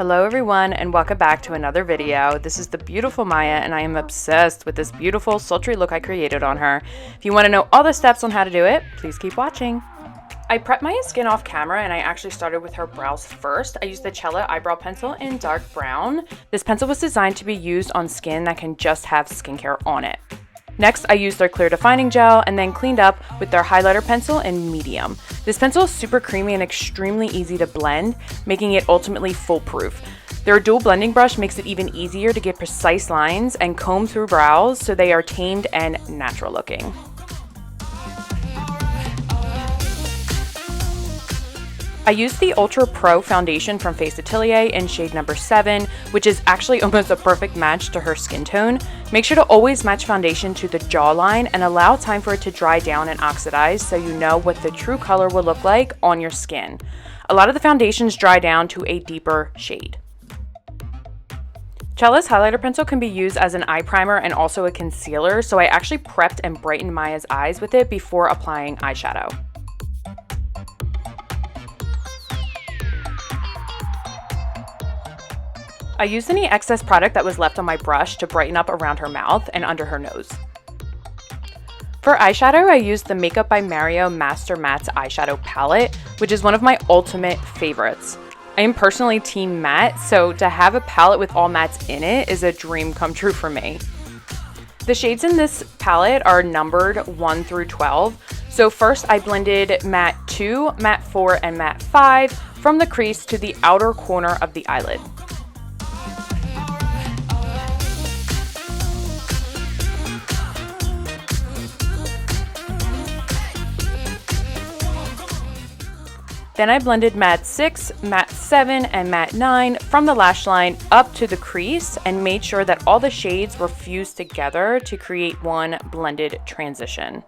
Hello everyone and welcome back to another video. This is the beautiful Maya and I am obsessed with this beautiful sultry look I created on her. If you want to know all the steps on how to do it, please keep watching. I prepped Maya's skin off camera and I actually started with her brows first. I used the Cella eyebrow pencil in dark brown. This pencil was designed to be used on skin that can just have skincare on it. Next, I used their clear defining gel and then cleaned up with their highlighter pencil in medium. This pencil is super creamy and extremely easy to blend, making it ultimately foolproof. Their dual blending brush makes it even easier to get precise lines and comb through brows so they are tamed and natural looking. I used the Ultra Pro foundation from Face Atelier in shade number 7, which is actually almost a perfect match to her skin tone. Make sure to always match foundation to the jawline and allow time for it to dry down and oxidize so you know what the true color will look like on your skin. A lot of the foundations dry down to a deeper shade. Cella's highlighter pencil can be used as an eye primer and also a concealer, so I actually prepped and brightened Maya's eyes with it before applying eyeshadow. I used any excess product that was left on my brush to brighten up around her mouth and under her nose. For eyeshadow, I used the Makeup by Mario Master Mattes eyeshadow palette, which is one of my ultimate favorites. I am personally team matte, so to have a palette with all mattes in it is a dream come true for me. The shades in this palette are numbered 1 through 12. So first I blended matte 2, matte 4, and matte 5 from the crease to the outer corner of the eyelid. Then I blended matte 6, matte 7, and matte 9 from the lash line up to the crease and made sure that all the shades were fused together to create one blended transition.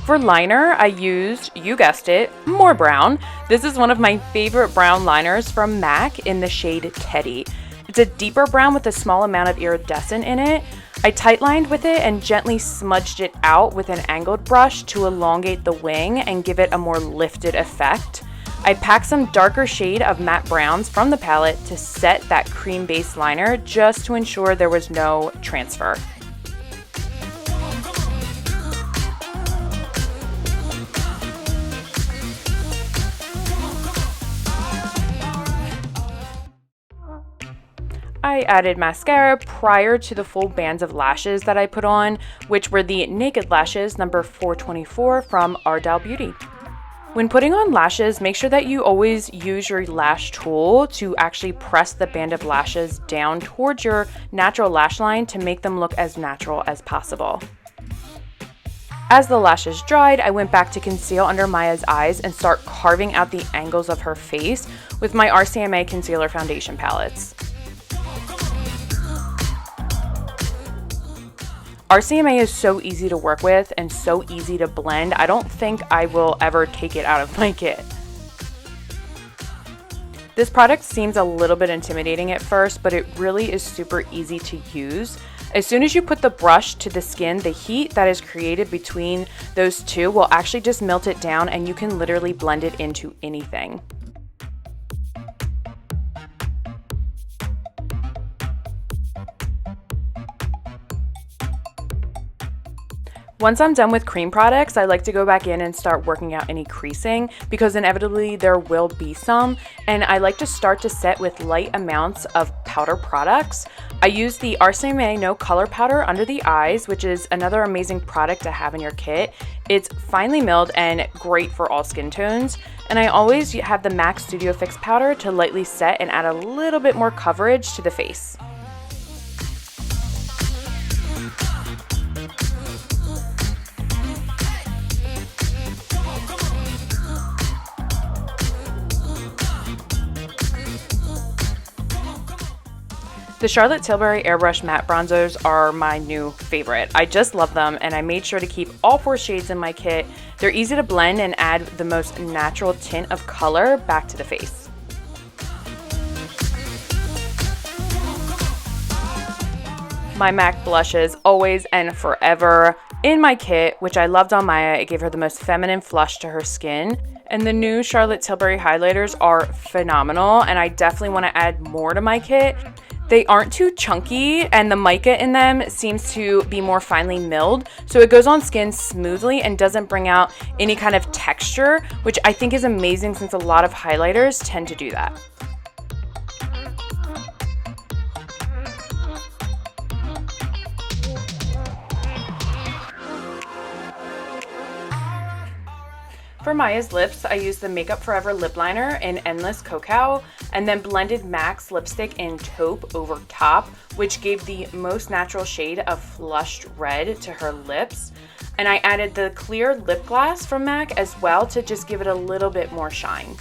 For liner, I used, you guessed it, more brown. This is one of my favorite brown liners from MAC in the shade Teddy. It's a deeper brown with a small amount of iridescent in it. I tight lined with it and gently smudged it out with an angled brush to elongate the wing and give it a more lifted effect. I packed some darker shade of matte browns from the palette to set that cream base liner just to ensure there was no transfer. I added mascara prior to the full bands of lashes that I put on, which were the Naked Lashes number 424 from Ardell Beauty. When putting on lashes, make sure that you always use your lash tool to actually press the band of lashes down towards your natural lash line to make them look as natural as possible. As the lashes dried, I went back to conceal under Maya's eyes and start carving out the angles of her face with my RCMA concealer foundation palettes. RCMA is so easy to work with and so easy to blend. I don't think I will ever take it out of my kit. This product seems a little bit intimidating at first, but it really is super easy to use. As soon as you put the brush to the skin, the heat that is created between those two will actually just melt it down and you can literally blend it into anything. Once I'm done with cream products, I like to go back in and start working out any creasing because inevitably there will be some, and I like to start to set with light amounts of powder products. I use the RCMA No Color Powder under the eyes, which is another amazing product to have in your kit. It's finely milled and great for all skin tones, and I always have the MAC Studio Fix powder to lightly set and add a little bit more coverage to the face. The Charlotte Tilbury Airbrush Matte Bronzers are my new favorite. I just love them, and I made sure to keep all 4 shades in my kit. They're easy to blend and add the most natural tint of color back to the face. My MAC blushes, always and forever in my kit, which I loved on Maya. It gave her the most feminine flush to her skin. And the new Charlotte Tilbury highlighters are phenomenal, and I definitely want to add more to my kit. They aren't too chunky, and the mica in them seems to be more finely milled, so it goes on skin smoothly and doesn't bring out any kind of texture, which I think is amazing since a lot of highlighters tend to do that. For Maya's lips, I used the Makeup Forever lip liner in Endless Cacao and then blended MAC's lipstick in Taupe over top, which gave the most natural shade of flushed red to her lips. And I added the clear lip gloss from MAC as well to just give it a little bit more shine.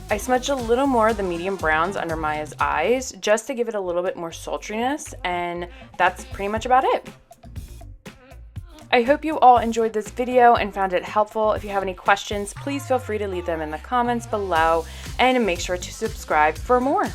I smudged a little more of the medium browns under Maya's eyes just to give it a little bit more sultriness, and that's pretty much about it. I hope you all enjoyed this video and found it helpful. If you have any questions, please feel free to leave them in the comments below and make sure to subscribe for more.